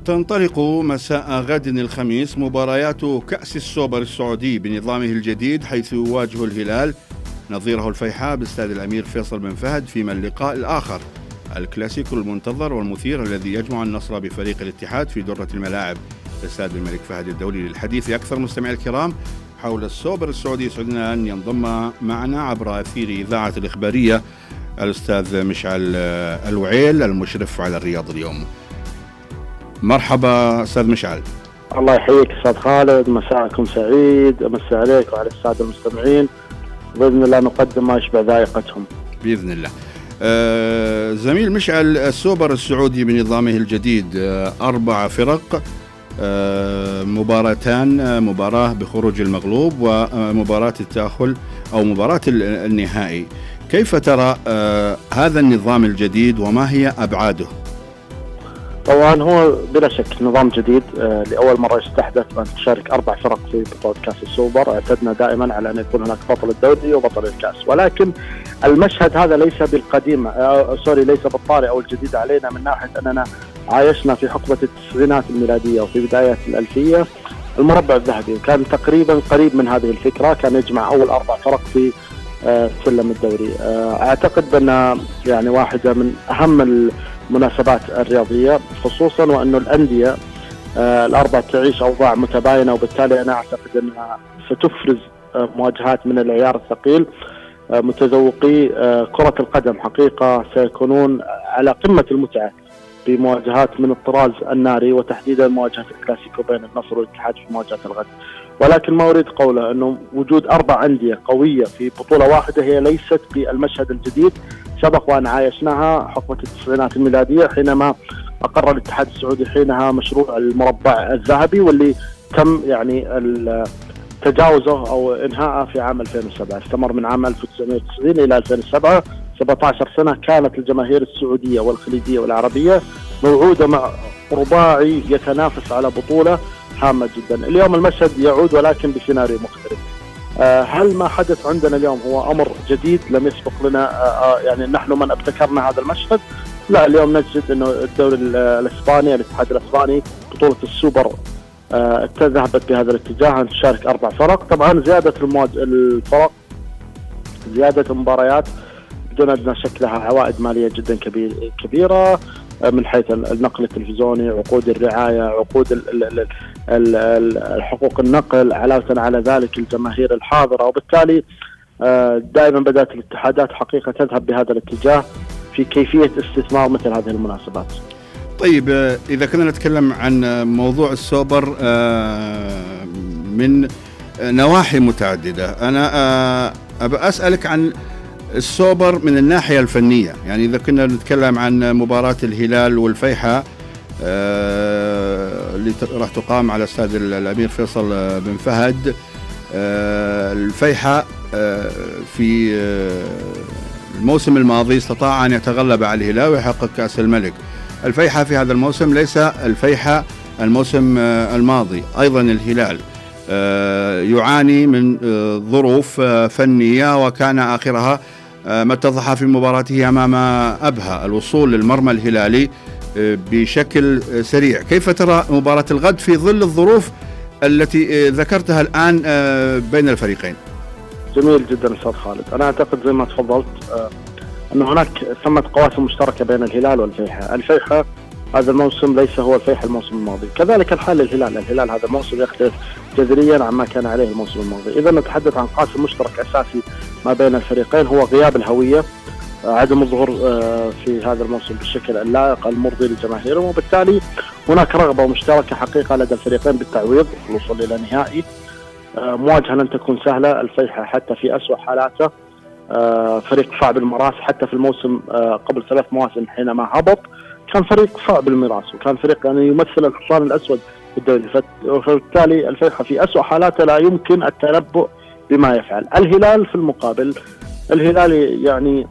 تنطلق مساء غد الخميس مباريات كأس السوبر السعودي بنظامه الجديد، حيث يواجه الهلال نظيره الفيحاء باستاد الأمير فيصل بن فهد، فيما اللقاء الآخر الكلاسيكو المنتظر والمثير الذي يجمع النصر بفريق الاتحاد في درة الملاعب استاد الملك فهد الدولي. للحديث أكثر مستمعي الكرام حول السوبر السعودي يسعدنا أن ينضم معنا عبر أثير إذاعة الإخبارية الأستاذ مشعل الوعيل المشرف على الرياض اليوم. مرحبا أستاذ مشعل. الله يحييك أستاذ خالد، مساءكم سعيد، أمسي عليك وعلى السادة المستمعين، بإذن الله نقدم ما يشبع ذائقتهم بإذن الله. زميل مشعل، السوبر السعودي بنظامه الجديد 4 فرق، مباراتان، مباراة بخروج المغلوب ومباراة التأهل أو مباراة النهائي. كيف ترى هذا النظام الجديد وما هي أبعاده؟ طبعا هو بلا شك نظام جديد، لأول مرة يستحدث أن تشارك 4 فرق في بطولة كأس السوبر. اعتدنا دائما على أن يكون هناك بطل الدوري وبطل الكأس، ولكن المشهد هذا ليس بالقديم ليس بالطارئ أو الجديد علينا، من ناحية أننا عايشنا في حقبة التسعينات الميلادية وفي بداية الألفية المربع الذهبي، وكان تقريبا قريب من هذه الفكرة، كان يجمع أول 4 فرق في سلم الدوري. أعتقد بأن يعني واحدة من أهم المناسبات الرياضية، خصوصا وأنه الأندية الأربع تعيش أوضاع متباينة، وبالتالي أنا أعتقد أنها ستفرز مواجهات من العيار الثقيل. متذوقي كرة القدم حقيقة سيكونون على قمة المتعة بمواجهات من الطراز الناري، وتحديدا مواجهة الكلاسيكو بين النصر والاتحاد في مواجهة الغد. ولكن ما أريد قوله أنه وجود 4 أندية قوية في بطولة واحدة هي ليست بالمشهد الجديد، سبق وأن عايشناها حقبة التسعينات الميلادية حينما أقر الاتحاد السعودي حينها مشروع المربع الذهبي، واللي تم يعني تجاوزه أو إنهاءه في عام 2007. استمر من عام 1990 إلى 2007، 17 سنة كانت الجماهير السعودية والخليجية والعربية موعودة مع رباعي يتنافس على بطولة هامة جدا. اليوم المشهد يعود ولكن بسيناريو مختلف. هل ما حدث عندنا اليوم هو أمر جديد لم يسبق لنا؟ يعني نحن من ابتكرنا هذا المشهد؟ لا، اليوم نجد أنه الدوري الإسباني، الاتحاد الإسباني، بطولة السوبر ذهبت بهذا الاتجاه أن تشارك 4 فرق. طبعا زيادة الفرق، زيادة المباريات بدون أدنى شك لها عوائد مالية جدا كبيرة، من حيث النقل التلفزيوني، عقود الرعاية، عقود حقوق النقل، علاوة على ذلك الجماهير الحاضرة. وبالتالي دائما بدأت الاتحادات حقيقة تذهب بهذا الاتجاه في كيفية استثمار مثل هذه المناسبات. طيب، إذا كنا نتكلم عن موضوع السوبر من نواحي متعددة، أنا أبى أسألك عن السوبر من الناحية الفنية. يعني إذا كنا نتكلم عن مباراة الهلال والفيحاء اللي راح تقام على استاد الأمير فيصل بن فهد، الفيحاء في الموسم الماضي استطاع أن يتغلب على الهلال ويحقق كأس الملك. الفيحاء في هذا الموسم ليس الفيحاء الموسم الماضي. أيضا الهلال يعاني من ظروف فنية، وكان آخرها ما اتضح في مباراته أمام أبها الوصول للمرمى الهلالي بشكل سريع. كيف ترى مباراة الغد في ظل الظروف التي ذكرتها الآن بين الفريقين؟ جميل جدا أستاذ خالد. أنا أعتقد زي ما تفضلت أن هناك ثمة قواسم مشتركة بين الهلال والفيحاء. الفيحاء هذا الموسم ليس هو الفيحاء الموسم الماضي، كذلك الحال الهلال هذا الموسم يختلف جذريا عما كان عليه الموسم الماضي. إذا نتحدث عن قاسم مشترك أساسي ما بين الفريقين هو غياب الهوية، عدم الظهور في هذا الموسم بالشكل اللائق المرضي للجماهير، وبالتالي هناك رغبة مشتركة حقيقة لدى الفريقين بالتعويض والوصول إلى نهائي. مواجهة لن تكون سهلة. الفيحاء حتى في أسوأ حالاته فريق صعب المراس، حتى في الموسم قبل 3 مواسم حينما هبط كان فريق صعب المراس، وكان فريق يعني يمثل الحصان الأسود في الدوري. فبالتالي الفيحاء في أسوأ حالاته لا يمكن التنبؤ بما يفعل. الهلال في المقابل، الهلال يعني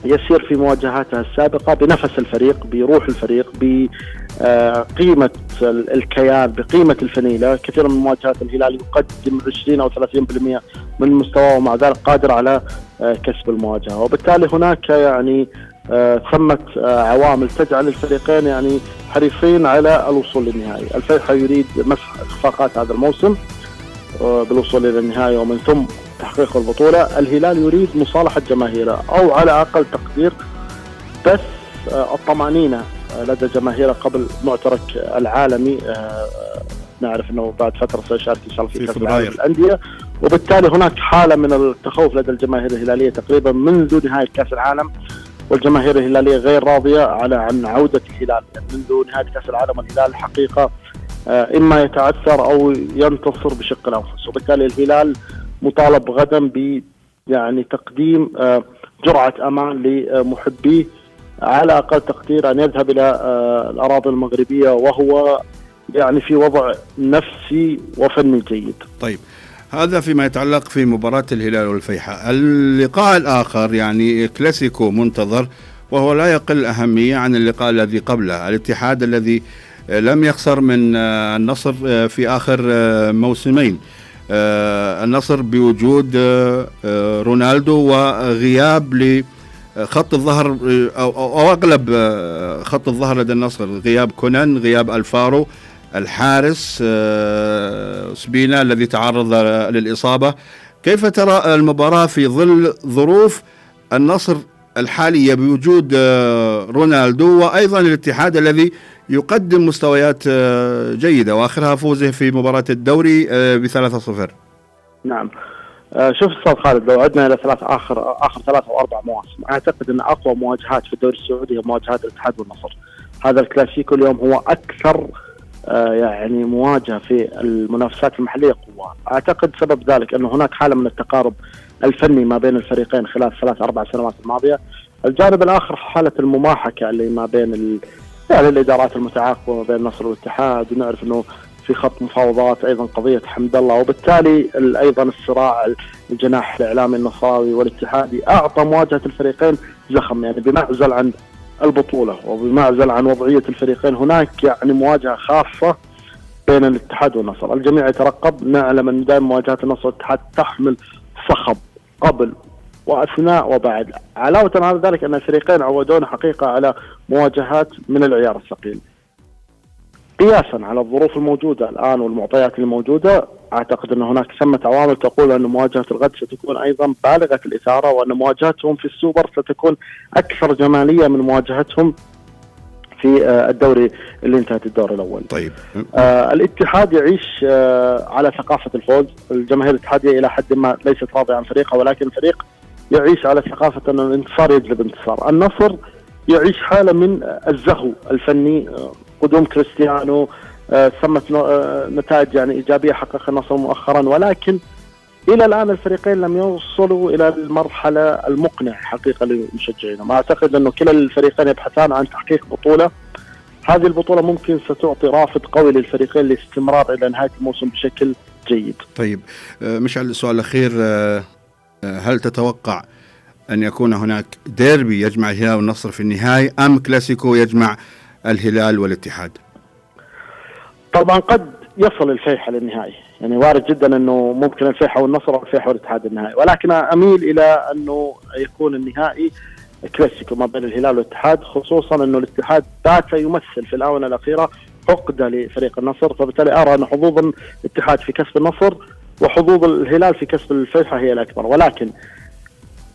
يسير في مواجهاته السابقة بنفس الفريق، بروح الفريق، بقيمة الكيان، بقيمة الفنيلة. كثير من مواجهات الهلال يقدم 20 أو 30% من المستوى، ومع ذلك قادر على كسب المواجهة. وبالتالي هناك يعني ثمة عوامل تجعل الفريقين يعني حريصين على الوصول للنهائي. الفيحاء يريد مسح إخفاقات هذا الموسم بالوصول إلى النهائي ومن ثم تحقيق البطولة. الهلال يريد مصالحة جماهيره أو على أقل تقدير بس الطمأنينة لدى جماهيره قبل معترك العالمي. نعرف أنه بعد فترة سيشارك إن شاء الله في كأس العالم للأندية، وبالتالي هناك حالة من التخوف لدى الجماهير الهلالية تقريبا منذ نهاية كأس العالم، والجماهير الهلالية غير راضية عن عودة الهلال. يعني منذ نهاية كأس العالم الهلال الحقيقة إما يتعثر أو ينتصر بشق الأنفس، وبالتالي الهلال مطالب غدا ب يعني تقديم جرعة أمان لمحبيه على أقل تقدير أن يذهب إلى الأراضي المغربية وهو يعني في وضع نفسي وفني جيد. طيب، هذا فيما يتعلق في مباراة الهلال والفيحاء. اللقاء الآخر يعني كلاسيكو منتظر وهو لا يقل أهمية عن اللقاء الذي قبله، الاتحاد الذي لم يخسر من النصر في آخر موسمين. النصر بوجود رونالدو وغياب لخط الظهر أو أغلب خط الظهر لدى النصر، غياب كونان، غياب الفارو، الحارس سبينا الذي تعرض للإصابة. كيف ترى المباراة في ظل ظروف النصر الحالية بوجود رونالدو وأيضا الاتحاد الذي يقدم مستويات جيدة وآخرها فوزه في مباراة الدوري ب3-0؟ نعم، شوف أستاذ خالد، لو عدنا إلى آخر 3 أو 4 مواسم، أعتقد أن أقوى مواجهات في الدوري السعودي هي مواجهات الاتحاد والنصر. هذا الكلاسيكو اليوم هو أكثر يعني مواجهة في المنافسات المحلية قوة. أعتقد سبب ذلك أنه هناك حالة من التقارب الفني ما بين الفريقين خلال 3-4 سنوات الماضية. الجانب الآخر حالة المماحكة اللي ما بين يعني الإدارات المتعاقبة ما بين النصر والاتحاد، ونعرف أنه في خط مفاوضات أيضا قضية حمد الله، وبالتالي أيضا الصراع الجناح الإعلامي النصراوي والاتحادي أعطى مواجهة الفريقين زخم. يعني بمعزل عن البطولة وبمعزل عن وضعية الفريقين هناك يعني مواجهة خاصة بين الاتحاد والنصر. الجميع يترقب، نعلم أن دائما مواجهات النصر والاتحاد تحمل صخب قبل وأثناء وبعد. علاوة على ذلك أن الفريقين عودون حقيقة على مواجهات من العيار الثقيل. قياسا على الظروف الموجودة الآن والمعطيات الموجودة، أعتقد أن هناك ثمة عوامل تقول أن مواجهة الغد ستكون أيضا بالغة الإثارة، وأن مواجهتهم في السوبر ستكون أكثر جمالية من مواجهتهم في الدوري اللي انتهت الدور الأول. طيب، الاتحاد يعيش على ثقافة الفوز. الجماهير الاتحادية إلى حد ما ليست راضية عن فريقها، ولكن الفريق يعيش على ثقافة أن الانتصار يجلب انتصار. النصر يعيش حالة من الزهو الفني، قدوم كريستيانو، ثمة نتائج يعني إيجابية حققها النصر مؤخرا، ولكن إلى الآن الفريقين لم يوصلوا إلى المرحلة المقنعة حقيقة للمشجعين. أعتقد أنه كلا الفريقين يبحثان عن تحقيق بطولة. هذه البطولة ممكن ستعطي رافد قوي للفريقين للاستمرار إلى نهاية الموسم بشكل جيد. طيب مشعل، السؤال الأخير، هل تتوقع أن يكون هناك ديربي يجمع الهلال والنصر في النهاية أم كلاسيكو يجمع الهلال والاتحاد؟ طبعا قد يصل الفيحاء للنهائي، يعني وارد جدا أنه ممكن الفيحاء والنصر أو الفيحاء والاتحاد النهائي، ولكن أميل إلى أنه يكون النهائي كلاسيكو ما بين الهلال والاتحاد، خصوصا أنه الاتحاد بات يمثل في الآونة الأخيرة عقدة لفريق النصر، فبالتالي أرى أن حظوظ الاتحاد في كسب النصر وحظوظ الهلال في كسب الفيحاء هي الأكبر. ولكن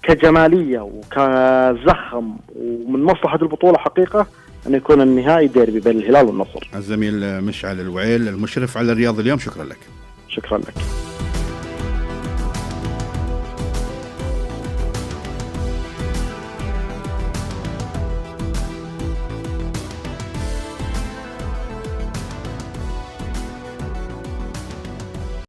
كجمالية وكزخم ومن مصلحة البطولة حقيقة أن يكون النهائي ديربي بين الهلال والنصر. الزميل مشعل الوعيل المشرف على الرياض اليوم، شكرا لك. شكرا لك.